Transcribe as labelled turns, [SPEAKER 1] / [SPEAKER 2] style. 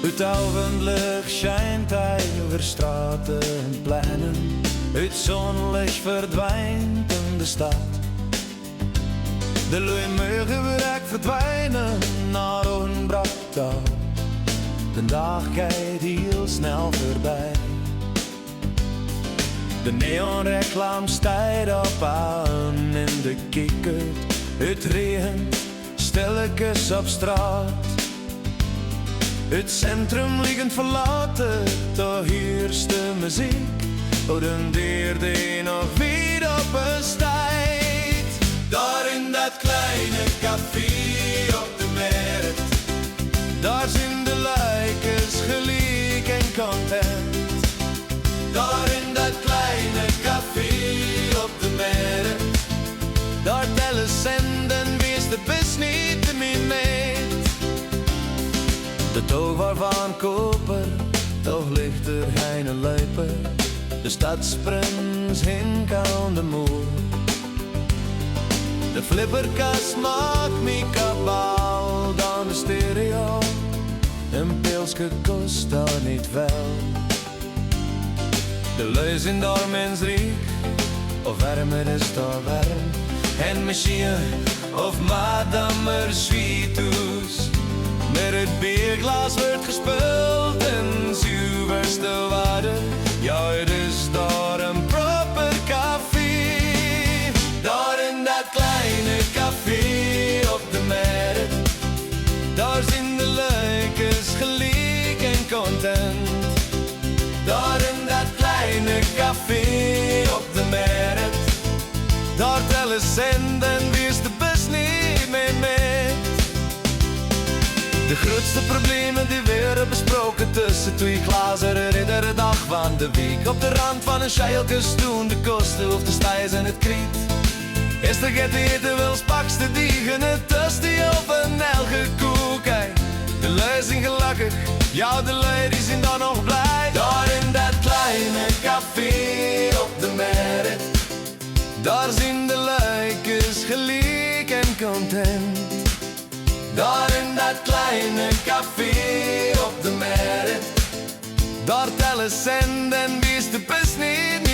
[SPEAKER 1] Het avondlicht schijnt hij over straten en pleinen. Het zonlicht verdwijnt in de stad. De lui mogen weer echt verdwijnen naar een brak dag. De dag gaat heel snel voorbij. De neonreclame staat op aan in de kikker. Het regent stilletjes op straat. Het centrum liggend verlaten, daar heerst de muziek. Op een deur die nog weer op een stijt. Daar in dat kleine café op de markt, daar zijn de lijkers gelijk en content. Daar in dat kleine café op de markt, daar tellen centen, wees de bus niet meer meet. De toog waarvan koper, toch ligt er geen luiper. De stadsprins hink aan de moer. De flipperkast maakt me kabaal dan de stereo. Een pilsje kost daar niet veel. De lui zijn daar mensrijk, of warmer is daar warm. En misschien of madame Sweethoes. Met het bierglas wordt gespeeld in zuiverste waarde. Ja, het is daar een proper café. Daar in dat kleine café op de markt, daar zijn de leukers gelijk en content. Daar in dat kleine café op de markt, daar tellen centen, wees de bus niet meer mee. De grootste problemen die werden besproken tussen twee glazen iedere dag van de week. Op de rand van een scheilke stoen de kosten of de stijs en het kriet. Is er get eten wel spakste diegen, het tosti of een elge koek. De lui zijn gelukkig, ja de lui die zijn dan nog blij. Daar in dat kleine café op de markt, daar zijn de luikers gelijk en content. Daar in dat kleine café op de markt, daar tellen centen, wees de bus niet meer.